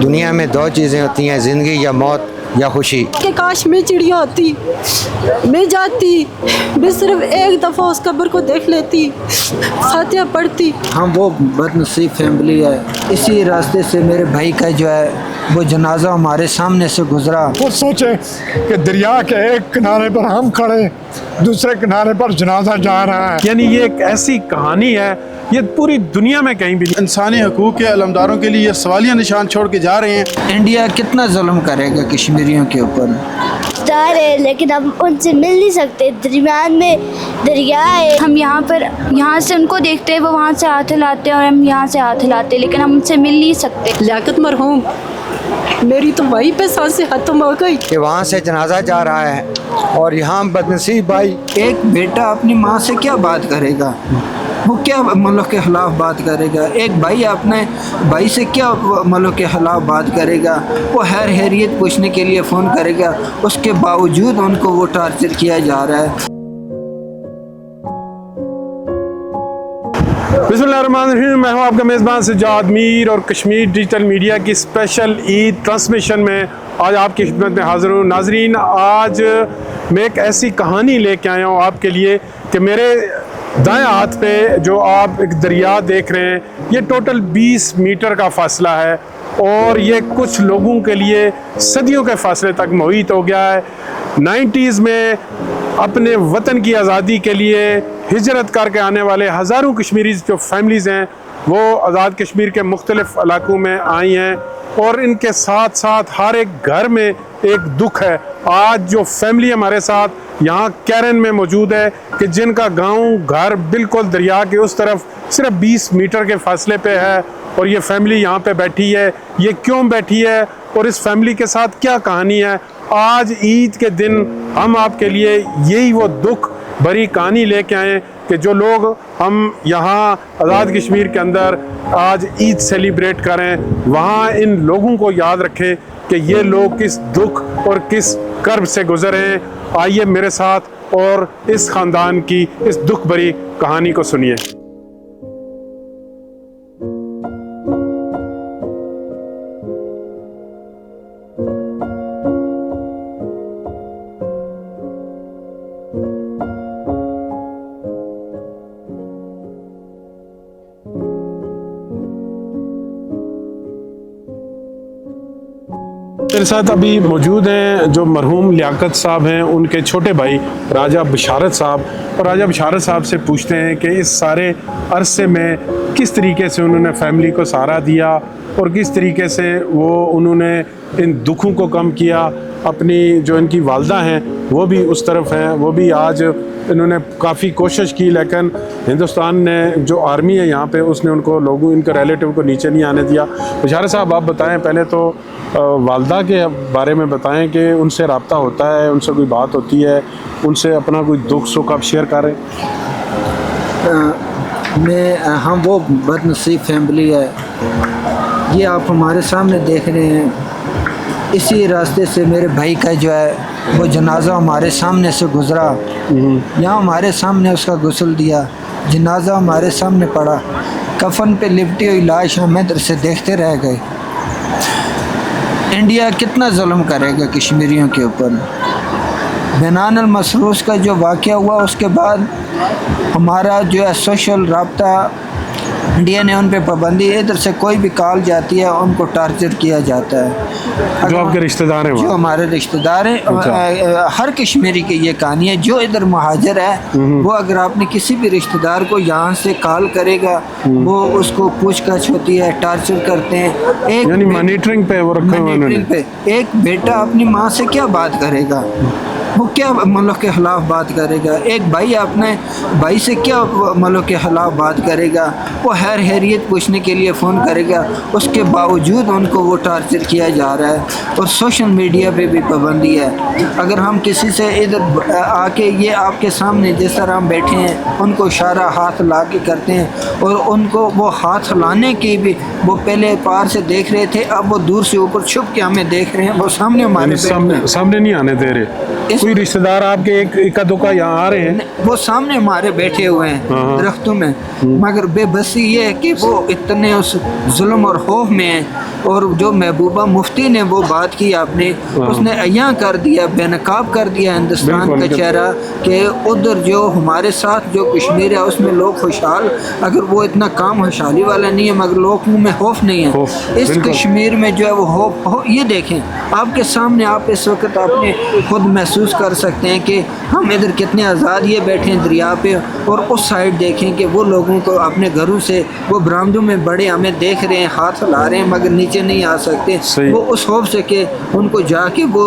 दुनिया में दो चीज़ें होती हैं, ज़िंदगी या मौत या खुशी। कि काश मैं चिड़िया होती, मैं जाती, मैं सिर्फ एक दफ़ा उस कब्र को देख लेती, फातिहा पढ़ती। हम वो बदनसीब फैमिली है, इसी रास्ते से मेरे भाई का जो है वो जनाजा हमारे सामने से गुजरा। वो सोचे कि दरिया के एक किनारे पर हम खड़े, दूसरे किनारे पर जनाजा जा रहा है। यानी ये एक ऐसी कहानी है, ये पूरी दुनिया में कहीं भी नहीं। इंसानी हकूक़ के अलमदारों के लिए ये सवालिया निशान छोड़ के जा रहे हैं। इंडिया कितना जुल्म करेगा कश्मीरियों के ऊपर। जा रहे हैं लेकिन हम उनसे मिल नहीं सकते, दरमियान में दरिया है। हम यहाँ से उनको देखते हैं, वो वहाँ से हाथ हिलाते हैं और हम यहाँ से हाथ हिलाते हैं, लेकिन हम उनसे मिल नहीं सकते। लियाकत मरहूम, मेरी तो वहीं पे सांसें खत्म हो गई कि वहाँ से जनाजा जा रहा है और यहाँ बदनसीब भाई। एक बेटा अपनी माँ से क्या बात करेगा, वो क्या मुल्क के ख़िलाफ़ बात करेगा। एक भाई अपने भाई से क्या मुल्क के ख़िलाफ़ बात करेगा। वो हैरियत पूछने के लिए फ़ोन करेगा, उसके बावजूद उनको वो टार्चर किया जा रहा है। बिस्मिल्लाहिर्रहमानिर्रहीम, मैं हूँ आपका मेज़बान सज्जाद मीर और कश्मीर डिजिटल मीडिया की स्पेशल ईद ट्रांसमिशन में आज आपकी खिदमत में हाज़िर हूँ। नाजरीन, आज मैं एक ऐसी कहानी लेके आया हूँ आपके लिए कि मेरे दाएं हाथ पे जो आप एक दरिया देख रहे हैं, ये टोटल 20 मीटर का फासला है और ये कुछ लोगों के लिए सदियों के फासले तक मुहित हो गया है। 90s में अपने वतन की आज़ादी के लिए हिजरत करके आने वाले हज़ारों कश्मीरी जो फैमिलीज़ हैं वो आज़ाद कश्मीर के मुख्तलिफ़ इलाकों में आई हैं और इनके साथ साथ हर एक घर में एक दुख है। आज जो फैमिली हमारे साथ यहाँ कैरन में मौजूद है कि जिनका गांव घर बिल्कुल दरिया के उस तरफ सिर्फ 20 मीटर के फासले पे है और ये फैमिली यहाँ पे बैठी है। ये क्यों बैठी है और इस फैमिली के साथ क्या कहानी है, आज ईद के दिन हम आपके लिए यही वो दुख भरी कहानी लेके आए कि जो लोग हम यहाँ आज़ाद कश्मीर के अंदर आज ईद सेलिब्रेट करें, वहाँ इन लोगों को याद रखें कि ये लोग किस दुख और किस कर्ब से गुजरे हैं। आइए मेरे साथ और इस ख़ानदान की इस दुख भरी कहानी को सुनिए। मेरे साथ अभी मौजूद हैं जो मरहूम लियाकत साहब हैं, उनके छोटे भाई राजा बशारत साहब। और राजा बशारत साहब से पूछते हैं कि इस सारे अरसे में किस तरीके से उन्होंने फैमिली को सहारा दिया और किस तरीके से वो उन्होंने इन दुखों को कम किया। अपनी जो इनकी वालदा हैं वो भी उस तरफ हैं, वो भी आज इन्होंने काफ़ी कोशिश की, लेकिन हिंदुस्तान ने जो आर्मी है यहाँ पे उसने उनको लोगों इनके रिलेटिव को नीचे नहीं आने दिया। बशारत साहब, आप बताएं पहले तो वालदा के बारे में बताएं कि उनसे रब्ता होता है, उनसे कोई बात होती है, उनसे अपना कोई दुख सुख आप शेयर करें। हम वो बदनसीब फैमिली है, ये आप हमारे सामने देख रहे हैं। इसी रास्ते से मेरे भाई का जो है वो जनाजा हमारे सामने से गुजरा, यहाँ हमारे सामने उसका गुस्ल दिया, जनाजा हमारे सामने पड़ा, कफन पे लिपटी हुई लाश हम इधर से देखते रह गए। इंडिया कितना जुल्म करेगा कश्मीरियों के ऊपर। बनान अल मसरूस का जो वाक़या हुआ उसके बाद हमारा जो है सोशल रब्ता, इंडिया ने उन पर पाबंदी, इधर से कोई भी कॉल जाती है उनको टार्चर किया जाता है। जो आपके रिश्तेदार हैं, जो हमारे रिश्तेदार हैं, अच्छा। हर कश्मीरी की ये कहानी है। जो इधर महाजर है वो अगर आपने किसी भी रिश्तेदार को यहाँ से कॉल करेगा वो उसको पूछताछ होती है, टार्चर करते हैं। एक यानी मॉनिटरिंग पे वो रखा हुआ है। एक बेटा अपनी माँ से क्या बात करेगा, वो क्या मुल्क के ख़िलाफ़ बात करेगा। एक भाई अपने भाई से क्या मुल्क के ख़िलाफ़ बात करेगा। वो हैरियत पूछने के लिए फ़ोन करेगा, उसके बावजूद उनको वो टार्चर किया जा रहा है। और सोशल मीडिया पे भी पाबंदी है। अगर हम किसी से इधर आके ये आपके सामने जिस तरह हम बैठे हैं उनको इशारा हाथ ला के करते हैं और उनको वो हाथ लाने की भी वो पहले पार से देख रहे थे, अब वो दूर से ऊपर छुप के हमें देख रहे हैं। वो सामने हमारे सामने नहीं आने दे रहे। कोई रिश्तेदार आपके एक इक्का दुक्का यहाँ आ रहे हैं? वो सामने हमारे बैठे हुए हैं दरख्तों में, मगर बेबसी ये है कि वो इतने उस जुल्म और खौफ में हैं। और जो महबूबा मुफ्ती ने वो बात की आपने, उसने अय्यां कर दिया, बेनकाब कर दिया हिंदुस्तान का चेहरा कि उधर जो हमारे साथ जो कश्मीर है उसमें लोग खुशहाल, अगर वो इतना काम खुशहाली वाला नहीं है मगर लोगों में खौफ नहीं है। इस कश्मीर में जो है वो खौफ ये देखें आपके सामने, आप इस वक्त आपने खुद महसूस कर सकते हैं कि हम इधर कितने आज़ाद ये बैठे हैं दरिया पे, और उस साइड देखें कि वो लोगों को अपने घरों से वो बरामदों में बड़े हमें देख रहे हैं, हाथ हिला रहे हैं मगर नीचे नहीं आ सकते। वो उस खौफ से कि उनको जाके वो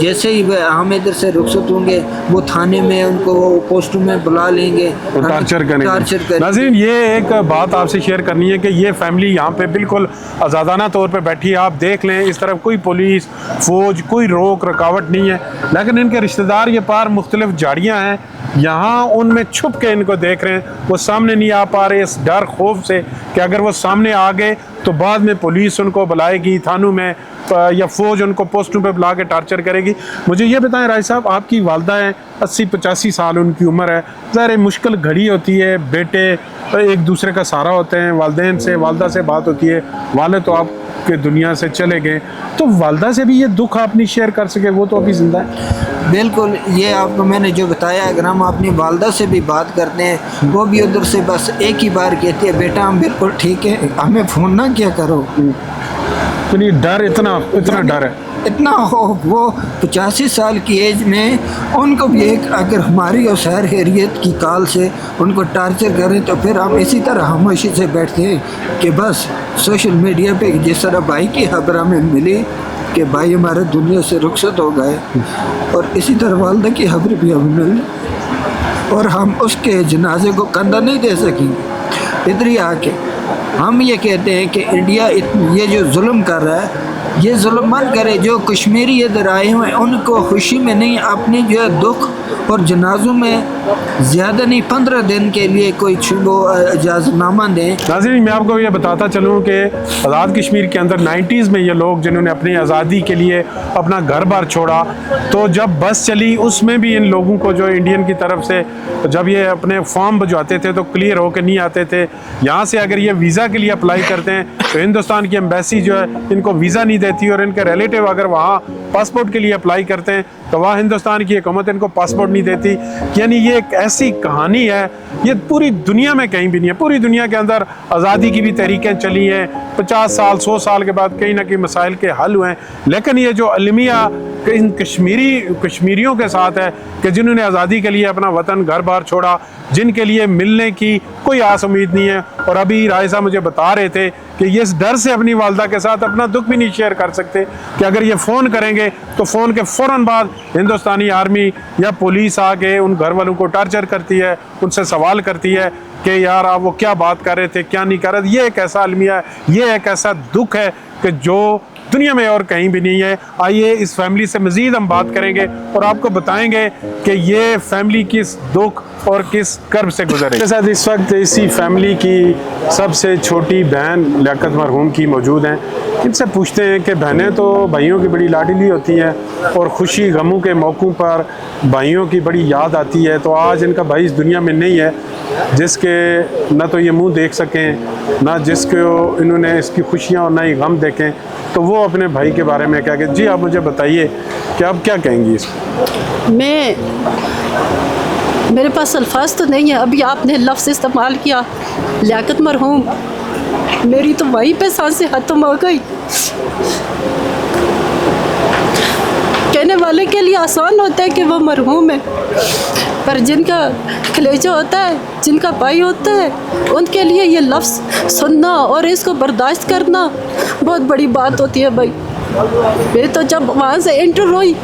जैसे ही हम इधर से रुखसत होंगे वो थाने में उनको वो पोस्टों में बुला लेंगे, टार्चर करेंगे। नाज़रीन, ये एक बात आपसे शेयर करनी है कि ये फैमिली यहाँ पे बिल्कुल आज़ादाना तौर पे बैठी है। आप देख लें इस तरफ कोई पुलिस फौज कोई रोक रुकावट नहीं है, लेकिन इनके रिश्तेदार ये पार मुख्तलिफ झाड़ियाँ हैं यहाँ उनमें छुप के इनको देख रहे हैं। वो सामने नहीं आ पा रहे इस डर खौफ से कि अगर वो सामने आ गए तो बाद में पुलिस उनको बुलाएगी थानों में या फौज उनको पोस्टों पे बुला के टार्चर करेगी। मुझे ये बताएं राय साहब, आपकी वालदा है, 80-85 साल उनकी उम्र है, ज़ाहिर मुश्किल घड़ी होती है, बेटे एक दूसरे का सहारा होते हैं, वालदेन से वालदा से बात होती है, वाले तो आपके दुनिया से चले गए, तो वालदा से भी ये दुख आप नहीं शेयर कर सके, वो तो अभी जिंदा है। बिल्कुल, ये आपको मैंने जो बताया, अगर हम अपनी वालदा से भी बात करते हैं वो भी उधर से बस एक ही बार कहती है बेटा हम बिल्कुल ठीक है, हमें फ़ोन ना क्या करो। तो ये डर इतना डर है, इतना हो, वो 85 साल की एज में उनको भी एक अगर हमारी और शहर हैरियत की काल से उनको टार्चर करें तो फिर हम इसी तरह खामोशी से बैठते हैं कि बस सोशल मीडिया पे जिस तरह भाई की खबर हमें मिली कि भाई हमारे दुनिया से रुखसत हो गए, और इसी तरह वालदा की खबर भी हमें मिली और हम उसके जनाजे को कंधा नहीं दे सकेंगे। इधर ही आके हम ये कहते हैं कि इंडिया ये जो जुल्म कर रहा है ये जुल्म मत करे। जो कश्मीरी इधर आए हुए हैं उनको खुशी में नहीं, अपनी जो है दुख और जनाजों में ज़्यादा नहीं 15 दिन के लिए कोई वो इजाज़तनामा दें। नाज़रीन, मैं आपको ये बताता चलूँ कि आज़ाद कश्मीर के अंदर 90s में ये लोग जिन्होंने अपनी आज़ादी के लिए अपना घर बार छोड़ा, तो जब बस चली उसमें भी इन लोगों को जो इंडियन की तरफ से जब ये अपने फॉर्म भिजवाते थे तो क्लियर होकर नहीं आते थे। यहाँ से अगर ये वीज़ा के लिए अप्लाई करते हैं तो हिंदुस्तान की एम्बेसी जो है इनको वीज़ा नहीं देती, और इनके रिलेटिव अगर वहाँ पासपोर्ट के लिए अप्लाई करते हैं तो वहाँ हिंदुस्तान की हुकूमत इनको पासपोर्ट नहीं देती। यानी ये एक ऐसी कहानी है, ये पूरी दुनिया में कहीं भी नहीं है। पूरी दुनिया के अंदर आज़ादी की भी तहरीकें चली हैं, 50 साल 100 साल के बाद कहीं ना कहीं मसाइल के हल हुए हैं, लेकिन ये जो अलमिया इन कश्मीरियों के साथ है कि जिन्होंने आज़ादी के लिए अपना वतन घर बार छोड़ा, जिनके लिए मिलने की कोई आस उम्मीद नहीं है। और अभी राय साहब मुझे बता रहे थे कि ये इस डर से अपनी वालदा के साथ अपना दुख भी नहीं शेयर कर सकते कि अगर ये फ़ोन करेंगे तो फ़ोन के फ़ौरन बाद हिंदुस्तानी आर्मी या पुलिस आके उन घर वालों को टार्चर करती है, उनसे सवाल करती है कि यार आप वो क्या बात कर रहे थे, क्या नहीं कर रहे थे। ये एक ऐसा अलमिया है, ये एक ऐसा दुख है कि जो दुनिया में और कहीं भी नहीं है। आइए इस फैमिली से मज़ीद हम बात करेंगे और आपको बताएंगे कि ये फैमिली किस दुख और किस कर्ब से गुजरे। के साथ इस वक्त इसी फैमिली की सबसे छोटी बहन लियाकत मरहूम की मौजूद हैं। इनसे पूछते हैं कि बहनें तो भाइयों की बड़ी लाडली होती हैं और ख़ुशी गमों के मौक़ों पर भाइयों की बड़ी याद आती है। तो आज इनका भाई इस दुनिया में नहीं है जिसके ना तो ये मुंह देख सकें, ना जिसको इन्होंने इसकी खुशियाँ और ना ही गम देखें, तो वो अपने भाई के बारे में क्या कहते। जी आप मुझे बताइए कि आप क्या कहेंगी इसको। मेरे पास अल्फाज तो नहीं है। अभी आपने लफ्ज़ इस्तेमाल किया लियाकत मरहूम, मेरी तो वहीं पे सांसें खत्म हो गई। कहने वाले के लिए आसान होता है कि वो मरहूम है, पर जिनका कलेजा होता है, जिनका भाई होता है, उनके लिए ये लफ्ज़ सुनना और इसको बर्दाश्त करना बहुत बड़ी बात होती है भाई। मैं तो जब वहाँ से एंटर हुई,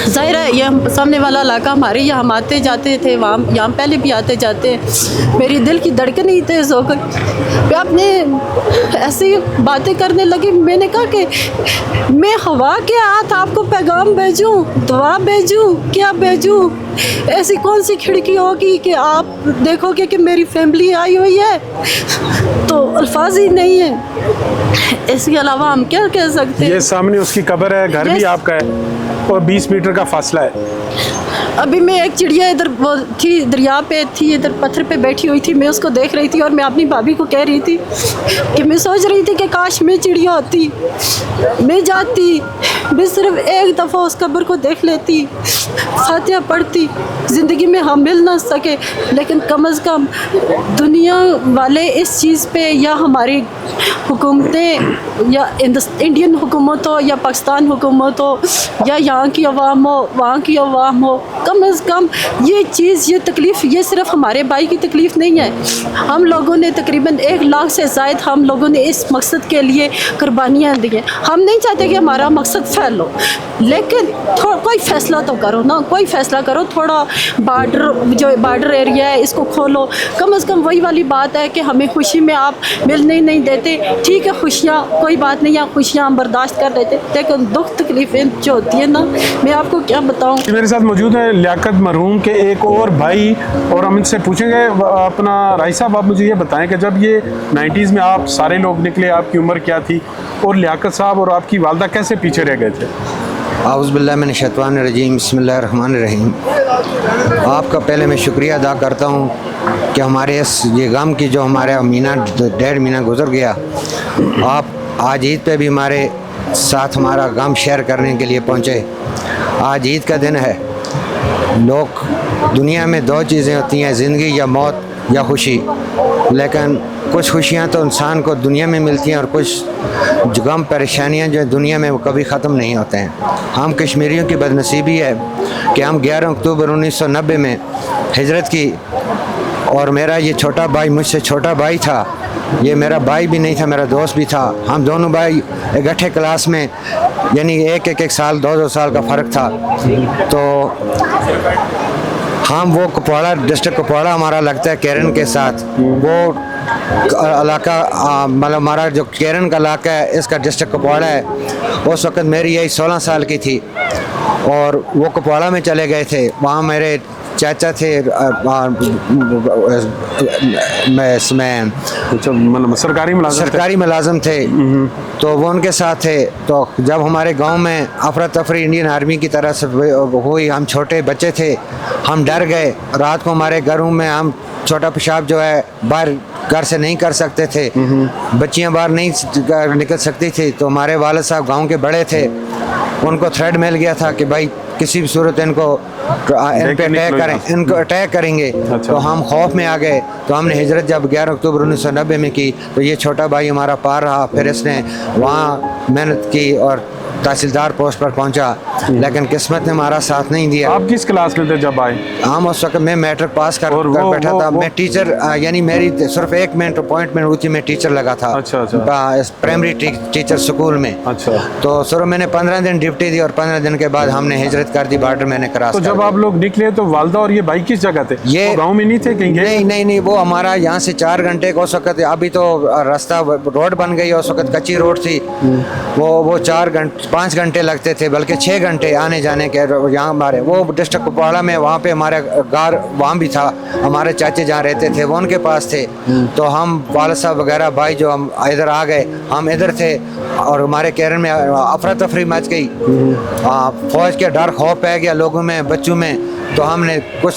ज़ाहिर है ये सामने वाला इलाका हमारे यहाँ हम आते जाते थे, वहाँ यहाँ पहले भी आते जाते, मेरी दिल की धड़कन ही तेज़ हो गई। मैं अपने ऐसी बातें करने लगी। मैंने कहा कि मैं हवा के हाथ आपको पैगाम भेजूँ, दुआ भेजूँ, क्या भेजूँ? ऐसी कौन सी खिड़की होगी कि आप देखोगे कि मेरी फैमिली आई हुई है? तो अल्फाज ही नहीं है, इसके अलावा हम क्या कह सकते हैं। ये सामने उसकी कब्र है, घर भी आपका है। और 20 मीटर का फासला है। अभी मैं एक चिड़िया इधर वो थी, दरिया पे थी, इधर पत्थर पे बैठी हुई थी, मैं उसको देख रही थी और मैं अपनी भाभी को कह रही थी कि मैं सोच रही थी कि काश मैं चिड़िया होती, मैं जाती, मैं सिर्फ एक दफ़ा उस कब्र को देख लेती, फातिहा पढ़ती, ज़िंदगी में हम मिल ना सके लेकिन कम अज़ कम दुनिया वाले इस चीज़ पे, या हमारी हुकूमतें, या इंडियन हुकूमत हो या पाकिस्तान हुकूमत हो या यहाँ की अवाम हो वहाँ की अवाम हो, कम अज़ कम ये चीज़, ये तकलीफ़, ये सिर्फ हमारे भाई की तकलीफ़ नहीं है। हम लोगों ने तकरीबन 1 लाख से ज़ायद हम लोगों ने इस मकसद के लिए कुर्बानियाँ दी हैं। हम नहीं चाहते कि हमारा मकसद फैलो, लेकिन कोई फ़ैसला तो करो ना, कोई फ़ैसला करो, थोड़ा बॉर्डर एरिया है इसको खोलो। कम अज़ कम वही वाली बात है कि हमें खुशी में आप मिलने नहीं देते, ठीक है, खुशियाँ कोई बात नहीं है, खुशियाँ हम बर्दाश्त कर लेते, लेकिन दुख तकलीफ़ें जो होती है ना, मैं आपको क्या बताऊँ। मेरे साथ मौजूद है लियाकत मरहूम के एक और भाई, और हम इनसे पूछेंगे अपना। राही साहब, आप मुझे ये बताएं कि जब ये 90s में आप सारे लोग निकले, आपकी उम्र क्या थी, और लियाकत साहब और आपकी वालदा कैसे पीछे रह गए थे? आउज़ुबिल्लाहि मिनश्शैतानिर्रजीम, बिस्मिल्लाहिर्रहमानिर्रहीम। आपका पहले मैं शुक्रिया अदा करता हूँ कि हमारे ये गम की जो हमारे डेढ़ महीना गुजर गया, आप आज ईद पे भी हमारे साथ हमारा गम शेयर करने के लिए पहुँचे। आज ईद का दिन है। लोग, दुनिया में 2 चीज़ें होती हैं, ज़िंदगी या मौत या खुशी, लेकिन कुछ खुशियाँ तो इंसान को दुनिया में मिलती हैं और कुछ गम परेशानियाँ जो दुनिया में वो कभी ख़त्म नहीं होते हैं। हम कश्मीरियों की बदनसीबी है कि हम 11 अक्टूबर 1990 में हिजरत की, और मेरा ये छोटा भाई, मुझसे छोटा भाई था, ये मेरा भाई भी नहीं था, मेरा दोस्त भी था। हम दोनों भाई इकट्ठे क्लास में, यानी एक साल 2 साल का फ़र्क था। तो हम वो कुपवाड़ा, डिस्ट्रिक्ट कुपवाड़ा हमारा लगता है केरन के साथ, वो इलाका मतलब हमारा जो केरन का इलाका है, इसका डिस्ट्रिक्ट कुपवाड़ा है। उस वक्त मेरी यही 16 साल की थी और वो कुपवाड़ा में चले गए थे। वहाँ मेरे चाचा थे, मैं इसमें मतलब सरकारी मुलाजिम थे, तो वो उनके साथ थे। तो जब हमारे गांव में अफरा तफरी इंडियन आर्मी की तरफ से हुई, हम छोटे बच्चे थे, हम डर गए। रात को हमारे घरों में हम छोटा पेशाब जो है बाहर घर से नहीं कर सकते थे, बच्चियां बाहर नहीं निकल सकती थी। तो हमारे वालिद साहब गांव के बड़े थे, उनको थ्रेड मिल गया था कि भाई किसी भी सूरत इनको अटैक करेंगे। तो हम खौफ में आ गए। तो हमने हिजरत जब 11 अक्टूबर 1990 में की, तो ये छोटा भाई हमारा पार रहा। फिर इसने वहाँ मेहनत की और तहसीलदार पोस्ट पर पहुंचा, लेकिन किस्मत ने हमारा साथ नहीं दिया। आप किस क्लास में थे जब आए? हम उस वक्त मैं मैट्रिक पास कर बैठा था। मैं टीचर, यानी मेरी सिर्फ 1 मिनट अपॉइंटमेंट हुई थी, मैं टीचर लगा था। अच्छा। प्राइमरी टीचर स्कूल में। अच्छा। तो सर मैंने 15 दिन ड्यूटी दी और 15 दिन के बाद हमने हिजरत कर दी, बॉर्डर मैंने क्रॉस। तो जब आप लोग निकले तो वालदा और ये भाई किस जगह थे? ये गाँव में नहीं थे कहीं? नहीं, वो हमारा यहाँ से 4 घंटे का उस वक्त, अभी तो रास्ता रोड बन गई, उस वक्त कच्ची रोड थी। वो 5 घंटे लगते थे, बल्कि 6 घंटे आने जाने के। यहाँ हमारे वो डिस्ट्रिक्ट कुपवाड़ा में, वहाँ पे हमारे घर वहाँ भी था, हमारे चाचे जहाँ रहते थे वो उनके पास थे। तो हम वालिद साहब वगैरह भाई जो हम इधर आ गए, हम इधर थे और हमारे केरन में अफरा तफरी मच गई। फौज के डर खौफ पै गया लोगों में, बच्चों में। तो हमने कुछ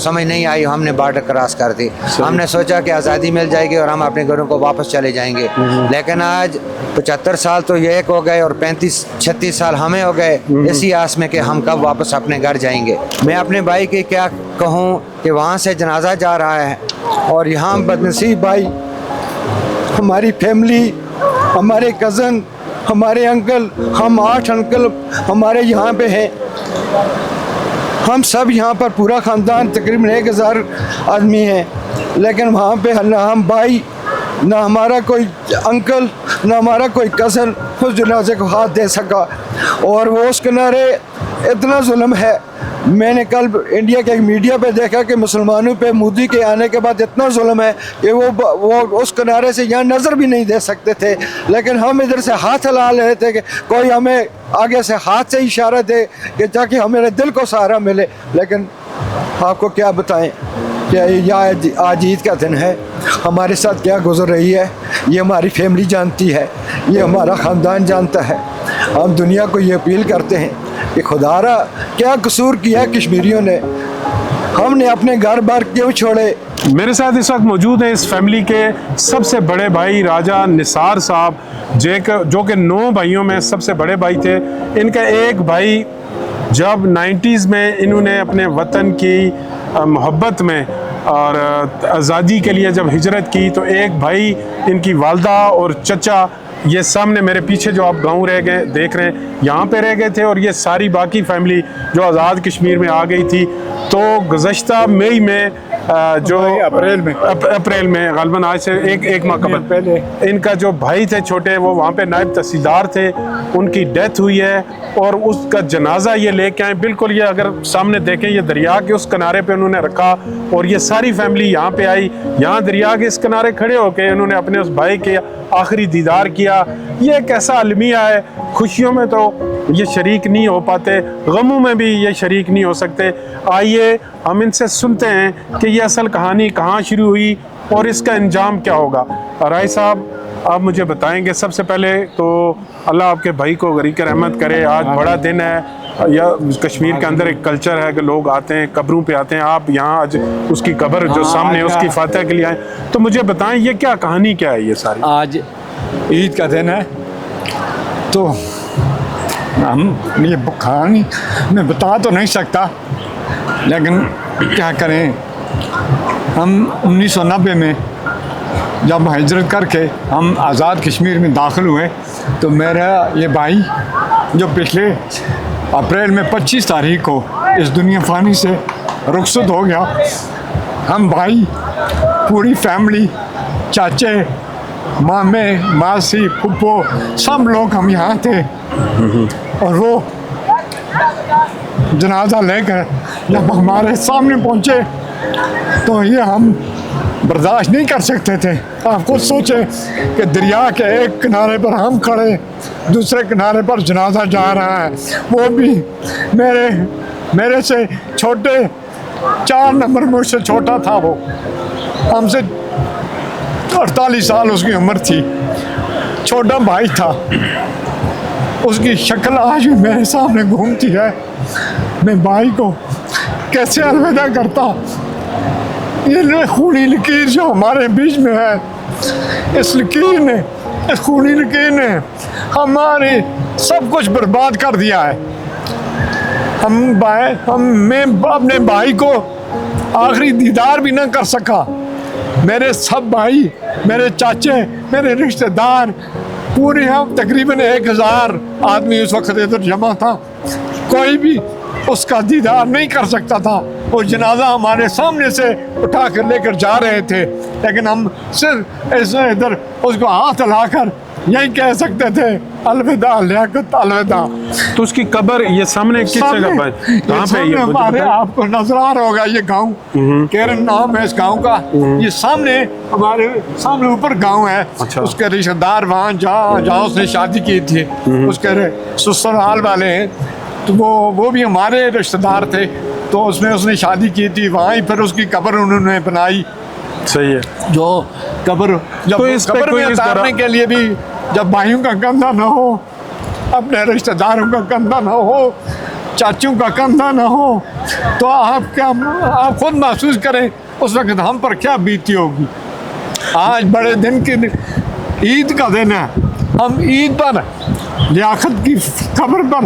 समझ नहीं आई, हमने बॉर्डर क्रॉस कर दी। हमने सोचा कि आज़ादी मिल जाएगी और हम अपने घरों को वापस चले जाएंगे, लेकिन आज 75 साल तो ये एक हो गए और 35-36 साल हमें हो गए इसी आस में कि हम कब वापस अपने घर जाएंगे। मैं अपने भाई की क्या कहूँ कि वहाँ से जनाजा जा रहा है और यहाँ बदनसीब भाई, हमारी फैमिली, हमारे कज़न, हमारे अंकल, हम 8 अंकल हमारे यहाँ पे हैं। हम सब यहाँ पर पूरा ख़ानदान तकरीबन 1000 आदमी हैं, लेकिन वहाँ पे ना हम भाई, ना हमारा कोई अंकल, ना हमारा कोई कज़न उस जनाजे को हाथ दे सका। और वो उस किनारे इतना जुल्म है। मैंने कल इंडिया के एक मीडिया पे देखा कि मुसलमानों पे मोदी के आने के बाद इतना जुल्म है कि वो उस किनारे से यहाँ नज़र भी नहीं दे सकते थे, लेकिन हम इधर से हाथ हिला रहे थे कि कोई हमें आगे से हाथ से इशारा दे कि ताकि हमारे दिल को सहारा मिले। लेकिन आपको क्या बताएं कि आज ईद का दिन है, हमारे साथ क्या गुजर रही है ये हमारी फैमिली जानती है, ये हमारा ख़ानदान जानता है। हम दुनिया को ये अपील करते हैं कि खुदारा क्या कसूर किया कश्मीरियों ने, हमने अपने घर बार क्यों छोड़े। मेरे साथ इस वक्त मौजूद हैं इस फैमिली के सबसे बड़े भाई राजा निसार साहब, जो कि 9 भाइयों में सबसे बड़े भाई थे। इनका एक भाई जब 90s में इन्होंने अपने वतन की मोहब्बत में और आज़ादी के लिए जब हिजरत की, तो एक भाई इनकी वालदा और चचा ये सामने मेरे पीछे जो आप गांव रह गए देख रहे हैं, यहाँ पे रह गए थे, और ये सारी बाकी फैमिली जो आज़ाद कश्मीर में आ गई थी। तो गुज़श्ता मई में जो अप्रैल में ग़ालिबन आज से एक माह कबल पहले इनका जो भाई थे छोटे, वो वहाँ पे नायब तहसीलदार थे, उनकी डेथ हुई है और उसका जनाजा ये लेके आए। बिल्कुल ये अगर सामने देखें, ये दरिया के उस किनारे पे उन्होंने रखा और ये सारी फैमिली यहाँ पे आई। यहाँ दरिया के इस किनारे खड़े होके उन्होंने अपने उस भाई के आखिरी दीदार किया। ये एक ऐसा अलमिया है, खुशियों में तो ये शरीक नहीं हो पाते, गमों में भी ये शरीक नहीं हो सकते। आइए हम इनसे सुनते हैं कि ये असल कहानी कहाँ शुरू हुई और इसका अंजाम क्या होगा। राय साहब, आप मुझे बताएंगे सबसे पहले तो अल्लाह आपके भाई को गरीक रहमत करे। आज बड़ा दिन है, या कश्मीर के अंदर एक कल्चर है कि लोग आते हैं, कब्रों पे आते हैं। आप यहाँ आज उसकी कब्र जो सामने है उसकी फातह के लिए आए, तो मुझे बताएं ये क्या कहानी क्या है ये सारी। आज ईद का दिन है, तो हम ये कहानी मैं बता तो नहीं सकता, लेकिन क्या करें। हम 1990 में जब हिजरत करके हम आज़ाद कश्मीर में दाखिल हुए, तो मेरा ये भाई जो पिछले अप्रैल में 25 तारीख को इस दुनिया फ़ानी से रुखसत हो गया। हम भाई पूरी फैमिली, चाचे, मामे, मासी, फुप्पो, सब लोग हम यहाँ थे। और वो जनाजा लेकर जब हमारे सामने पहुँचे तो ये हम बर्दाश्त नहीं कर सकते थे। आप खुद सोचें कि दरिया के एक किनारे पर हम खड़े, दूसरे किनारे पर जनाजा जा रहा है, वो भी मेरे से छोटे, 4 नंबर मुझसे छोटा था। वो हमसे 48 साल उसकी उम्र थी, छोटा भाई था। उसकी शक्ल आज भी मेरे सामने घूमती है। मैं भाई को कैसे अलविदा करता। ये खूनी लकीर जो हमारे बीच में है, इस खूनी लकीर ने हमारे सब कुछ बर्बाद कर दिया है। मैं अपने भाई को आखिरी दीदार भी ना कर सका। मेरे सब भाई, मेरे चाचे, मेरे रिश्तेदार, पूरे हम तकरीबन 1000 आदमी उस वक्त इधर जमा था, कोई भी उसका दीदार नहीं कर सकता था। वो जनाजा हमारे सामने से उठा कर लेकर जा रहे थे, लेकिन हम सिर्फ ऐसे इधर उसको हाथ हिलाकर यही कह सकते थे, अलविदा लियाकत, अलविदा। तो उसकी कब्र ये सामने किस जगह पर, कहाँ पे ये हमारे आपको नजर आ रहा होगा, ये गांव केरन नाम है इस गांव का। ये सामने हमारे सामने ऊपर गांव है। अच्छा। उसके रिश्तेदार वहाँ जहाँ उसने शादी की थी, उसके ससुराल वाले हैं, तो वो भी हमारे रिश्तेदार थे। तो उसने शादी की थी वहाँ ही, फिर उसकी कब्र उन्होंने बनाई। सही है। जो कब्र जब तो इस कब्र में उतारने के लिए भी जब भाइयों का कंधा ना हो, अपने रिश्तेदारों का कंधा ना हो, चाचों का कंधा ना हो, तो आप खुद महसूस करें उस वक्त हम पर क्या बीती होगी। आज बड़े दिन की ईद का दिन है। हम ईद पर लियाकत की कब्र पर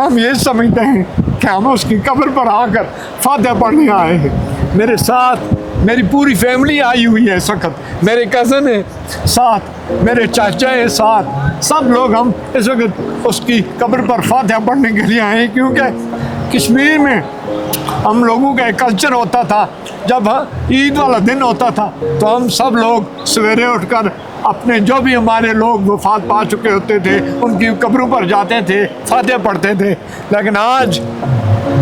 हम ये समझते हैं कि हम उसकी कब्र पर आकर फातिहा पढ़ने आए हैं। मेरे साथ मेरी पूरी फैमिली आई हुई है इस वक्त, मेरे कज़न है साथ, मेरे चाचा है साथ, सब लोग हम इस वक्त उसकी कब्र पर फातिहा पढ़ने के लिए आए हैं। क्योंकि कश्मीर में हम लोगों का एक कल्चर होता था, जब ईद वाला दिन होता था तो हम सब लोग सवेरे उठकर अपने जो भी हमारे लोग वफात पा चुके होते थे उनकी कब्रों पर जाते थे, फातिहा पढ़ते थे। लेकिन आज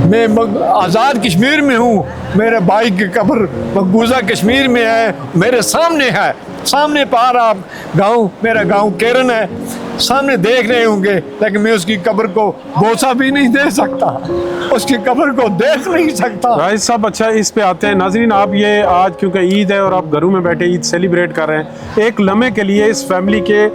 मैं आज़ाद कश्मीर में हूँ, मेरे भाई की कब्र मकबूजा कश्मीर में है, मेरे सामने है। सामने पार आप गांव, मेरा गांव केरन है, सामने देख रहे होंगे, लेकिन मैं उसकी कब्र को बोसा भी नहीं दे सकता, उसकी कब्र को देख नहीं सकता। राइस साहब, अच्छा इस पे आते हैं। नाजरीन, आप ये आज क्योंकि ईद है और आप घरों में बैठे ईद सेलिब्रेट कर रहे हैं, एक लम्हे के लिए इस फैमिली के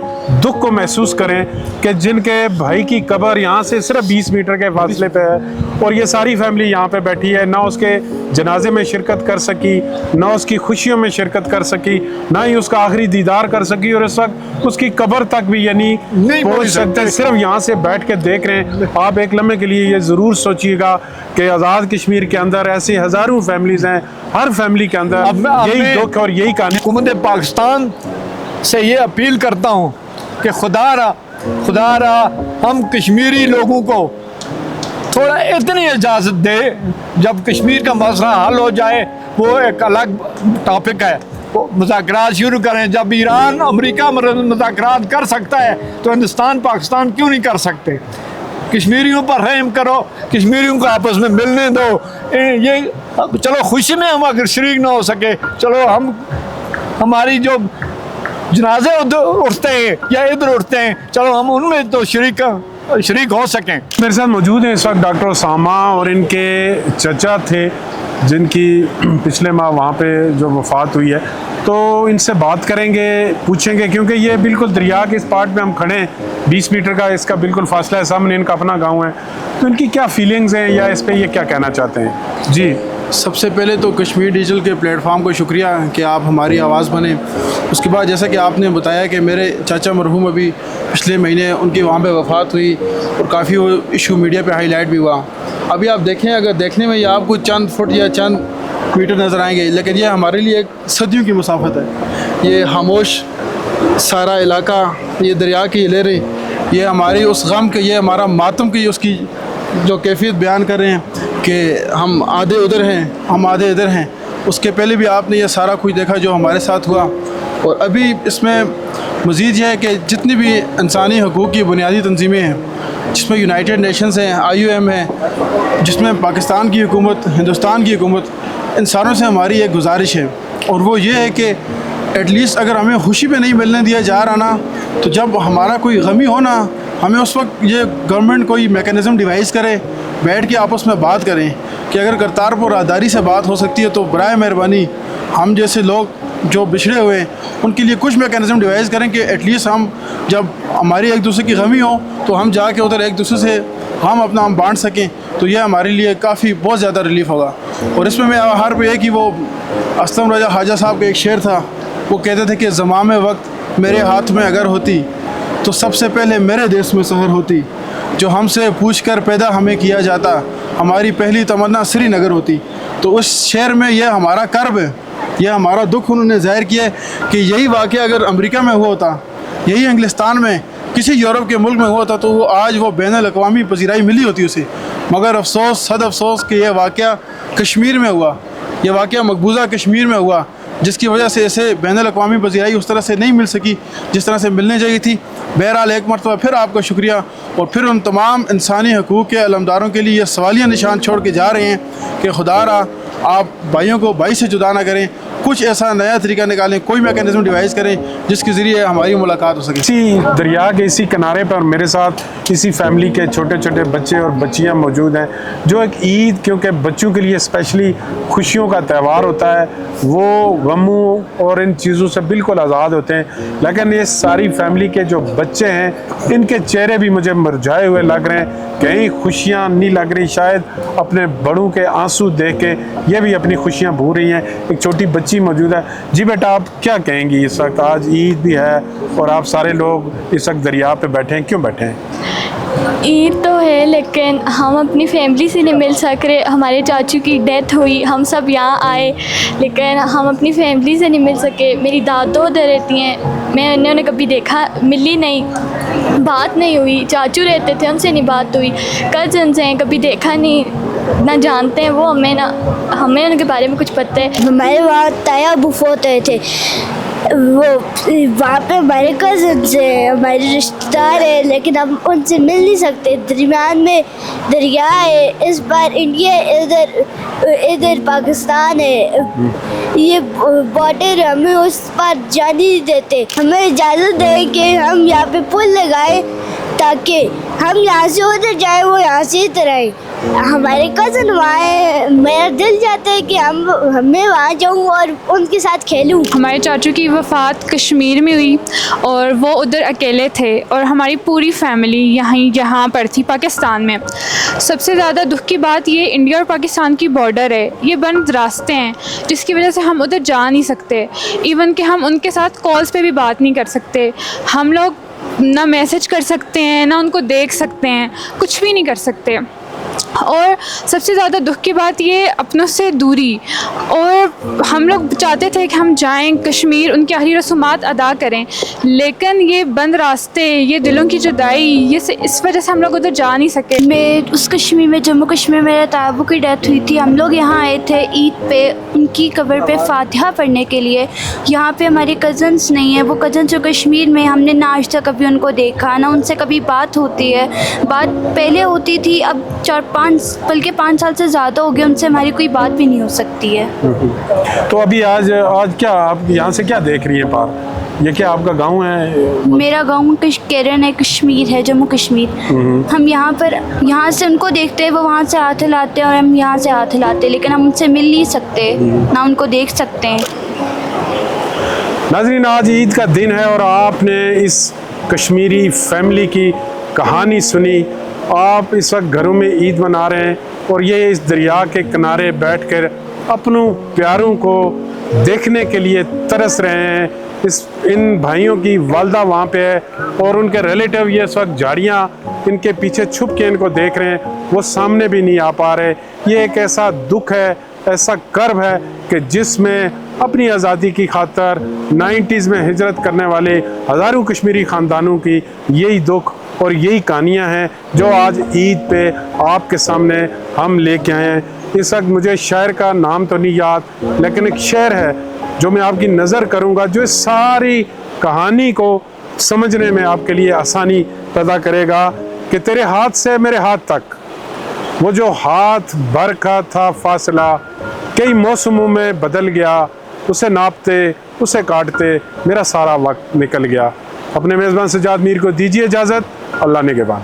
दुख को महसूस करें कि जिनके भाई की कब्र यहाँ से सिर्फ 20 मीटर के फासले पे है और ये सारी फैमिली यहाँ पे बैठी है, ना उसके जनाजे में शिरकत कर सकी, ना उसकी खुशियों में शिरकत कर सकी, ना ही उसका आखिरी दीदार कर सकी, और इस वक्त उसकी कब्र तक भी यानी नहीं पहुंच सकते, सिर्फ यहाँ से बैठ के देख रहे हैं। आप एक लम्हे के लिए ये ज़रूर सोचिएगा कि आज़ाद कश्मीर के अंदर ऐसी हज़ारों फैमिलीज़ हैं, हर फैमिली के अंदर यही दुख और यही कहानी। हुकूमत पाकिस्तान से ये अपील करता हूँ कि खुदारा हम कश्मीरी लोगों को थोड़ा इतनी इजाज़त दे, जब कश्मीर का मसला हल हो जाए वो एक अलग टॉपिक है, वो मुज़ाकरात शुरू करें। जब ईरान अमेरिका मुज़ाकरात कर सकता है तो हिंदुस्तान पाकिस्तान क्यों नहीं कर सकते? कश्मीरियों पर रहम करो, कश्मीरियों को आपस में मिलने दो। ये चलो खुशी में हम अगर शरीक ना हो सके, चलो हम हमारी जो जनाजे उठते हैं या इधर उठते हैं, चलो हम उनमें तो शरीक हो सकें। मेरे साथ मौजूद हैं इस वक्त डॉक्टर उसामा, और इनके चचा थे जिनकी पिछले माह वहाँ पे जो वफ़ात हुई है, तो इनसे बात करेंगे, पूछेंगे, क्योंकि ये बिल्कुल दरिया के इस पार्ट में हम खड़े हैं, 20 मीटर का इसका बिल्कुल फासला है, सामने इनका अपना गांव है, तो इनकी क्या फीलिंग्स हैं या इस पे ये क्या कहना चाहते हैं? जी, सबसे पहले तो कश्मीर डिजिटल के प्लेटफॉर्म को शुक्रिया कि आप हमारी आवाज़ बने। उसके बाद जैसा कि आपने बताया कि मेरे चाचा मरहूम अभी पिछले महीने उनकी वहाँ पे वफ़ात हुई और काफ़ी वो इशू मीडिया पे हाईलाइट भी हुआ। अभी आप देखें, अगर देखने में ये आपको चंद फुट या चंद मीटर नज़र आएंगे, लेकिन ये हमारे लिए एक सदियों की मुसाफत है। ये खामोश सारा इलाका, ये दरिया की लहरें, ये हमारी उस गम के, ये हमारा मातम की उसकी जो कैफियत बयान कर रहे हैं कि हम आधे उधर हैं, हम आधे इधर हैं। उसके पहले भी आपने ये सारा कुछ देखा जो हमारे साथ हुआ, और अभी इसमें मज़ीद यह है कि जितनी भी इंसानी हकूक़ की बुनियादी तंजीमें हैं, जिसमें यूनाइटेड नेशंस हैं, IUM है, जिसमें पाकिस्तान की हुकूमत, हिंदुस्तान की हुकूमत, इंसानों से हमारी एक गुजारिश है, और वो ये है कि एटलीस्ट अगर हमें खुशी पे नहीं मिलने दिया जा रहा ना, तो जब हमारा कोई गमी हो ना, हमें उस वक्त ये गवर्नमेंट कोई मैकेनिज़्म डिवाइस करे, बैठ के आपस में बात करें कि अगर करतारपुर राहदारी से बात हो सकती है तो बराए मेहरबानी हम जैसे लोग जो बिछड़े हुए हैं उनके लिए कुछ मैकेनिज़्म डिवाइस करें कि एटलीस्ट हम जब हमारी एक दूसरे की गमी हो तो हम जाके उधर एक दूसरे से हम बांट सकें, तो यह हमारे लिए काफ़ी बहुत ज़्यादा रिलीफ होगा। और इसमें मैं हर पे कि वो असलम रजा ख्वाजा साहब का एक शेर था, वो कहते थे कि ज़माम वक्त मेरे हाथ में अगर होती तो सबसे पहले मेरे देश में शहर होती, जो हमसे पूछ कर पैदा हमें किया जाता, हमारी पहली तमन्ना श्रीनगर होती। तो उस शेर में यह हमारा कर्ब है, यह हमारा दुख उन्होंने जाहिर किया है कि यही वाक़या अगर अमेरिका में हुआ होता, यही इंग्लिस्तान में किसी यूरोप के मुल्क में हुआ था, तो वो आज वो बैनुल-अक़वामी पज़ीराई मिली होती उसे। मगर अफसोस, सद अफसोस कि यह वाक़या कश्मीर में हुआ, यह वाक़या मकबूजा कश्मीर में हुआ, जिसकी वजह से इसे बैनुल-अक़वामी पज़ीराई उस तरह से नहीं मिल सकी जिस तरह से मिलने चाहिए थी। बहरहाल एक मरतबा फिर आपका शुक्रिया, और फिर उन तमाम इंसानी हकूक़ के अलमदारों के लिए ये सवालिया निशान छोड़ के जा रहे हैं कि खुदारा आप भाइयों को भाई से जुदा ना करें, कुछ ऐसा नया तरीका निकालें, कोई मैकेनिज़्म डिवाइस करें जिसके ज़रिए हमारी मुलाकात हो सके। इसी दरिया के इसी किनारे पर मेरे साथ इसी फैमिली के छोटे छोटे बच्चे और बच्चियां मौजूद हैं, जो एक ईद, क्योंकि बच्चों के लिए स्पेशली खुशियों का त्यौहार होता है, वो गमों और इन चीज़ों से बिल्कुल आज़ाद होते हैं। लेकिन ये सारी फैमिली के जो बच्चे हैं, इनके चेहरे भी मुझे मुरझाए हुए लग रहे हैं, कहीं खुशियाँ नहीं लग रही, शायद अपने बड़ों के आंसू देख के ये भी अपनी खुशियाँ भूल रही हैं। एक छोटी बच्ची मौजूद है। जी बेटा, आप क्या कहेंगी? इस वक्त आज ईद भी है और आप सारे लोग इस वक्त दरिया पे बैठे हैं, क्यों बैठे हैं? ईद तो है, लेकिन हम अपनी फैमिली से नहीं मिल सक रहे। हमारे चाचू की डेथ हुई, हम सब यहाँ आए, लेकिन हम अपनी फैमिली से नहीं मिल सके। मेरी दादो उधर रहती हैं, मैंने उन्हें कभी देखा, मिली नहीं, बात नहीं हुई। चाचू रहते थे, उनसे नहीं बात हुई। कज़न्स हैं, कभी देखा नहीं, ना जानते हैं वो हमें, ना हमें उनके बारे में कुछ पता है। हमारे वहाँ ताया बुफोत रहे थे, वो वहाँ पे हमारे कज़न्स हैं, हमारे रिश्तेदार हैं, लेकिन हम उनसे मिल नहीं सकते। दरमियान में दरिया है, इस बार इंडिया, इधर पाकिस्तान है। ये बॉर्डर हमें उस पार जाने नहीं देते। हमें इजाज़त दें कि हम यहाँ पे पुल लगाएं ताकि हम यहाँ से उधर जाएं, वो यहाँ से इधर आए। हमारे कज़न वहाँ है, मेरा दिल चाहता है कि मैं वहाँ जाऊँ और उनके साथ खेलूँ। हमारे चाचू की वफ़ात कश्मीर में हुई और वो उधर अकेले थे और हमारी पूरी फैमिली यहाँ पर थी पाकिस्तान में। सबसे ज़्यादा दुख की बात ये इंडिया और पाकिस्तान की बॉर्डर है, ये बंद रास्ते हैं जिसकी वजह से हम उधर जा नहीं सकते। इवन कि हम उनके साथ कॉल्स पे भी बात नहीं कर सकते। हम लोग ना मैसेज कर सकते हैं, ना उनको देख सकते हैं, कुछ भी नहीं कर सकते। और सबसे ज़्यादा दुख की बात ये अपनों से दूरी। और हम लोग चाहते थे कि हम जाएं कश्मीर, उनकी आखिरी रसूमात अदा करें, लेकिन ये बंद रास्ते, ये दिलों की जुदाई, ये इस वजह से हम लोग उधर जा नहीं सके। मैं उस कश्मीर में, जम्मू कश्मीर में मेरे ताबू की डेथ हुई थी। हम लोग यहाँ आए थे ईद पे उनकी कब्र पे फातिहा पढ़ने के लिए। यहाँ पे हमारे कज़न्स नहीं है, वो कज़न जो कश्मीर में, हमने ना आज तक कभी उनको देखा, ना उनसे कभी बात होती है। बात पहले होती थी, अब 4-5 बल्कि 5 साल से ज़्यादा हो गए, उनसे हमारी कोई बात भी नहीं हो सकती है। तो अभी आज क्या आप यहाँ से क्या देख रही हैं पार? ये क्या आपका गांव है? मेरा गांव केरन है, कश्मीर है, जम्मू कश्मीर। हम यहाँ से उनको देखते हैं, वो वहाँ से हाथ हिलाते हैं और हम यहाँ से हाथ हिलाते हैं, लेकिन हम उनसे मिल नहीं सकते, ना उनको देख सकते हैं। नाज़रीन, आज ईद का दिन है और आपने इस कश्मीरी फैमिली की कहानी सुनी। आप इस वक्त घरों में ईद मना रहे हैं और ये इस दरिया के किनारे बैठकर अपनों प्यारों को देखने के लिए तरस रहे हैं। इन भाइयों की वालदा वहाँ पे है और उनके रिलेटिव ये इस वक्त झाड़ियाँ इनके पीछे छुप के इनको देख रहे हैं, वो सामने भी नहीं आ पा रहे। ये एक ऐसा दुख है, ऐसा कर्ब है कि जिसमें अपनी आज़ादी की खातर 90s में हिजरत करने वाले हज़ारों कश्मीरी ख़ानदानों की यही दुख और यही कहानियाँ हैं जो आज ईद पे आपके सामने हम लेके आए हैं। इस वक्त मुझे शायर का नाम तो नहीं याद, लेकिन एक शेर है जो मैं आपकी नज़र करूँगा, जो इस सारी कहानी को समझने में आपके लिए आसानी पैदा करेगा कि तेरे हाथ से मेरे हाथ तक, वो जो हाथ भर का था फासला, कई मौसमों में बदल गया, उसे नापते उसे काटते मेरा सारा वक्त निकल गया। अपने मेज़बान सज्जाद मीर को दीजिए इजाज़त। अल्लाह निगहबान।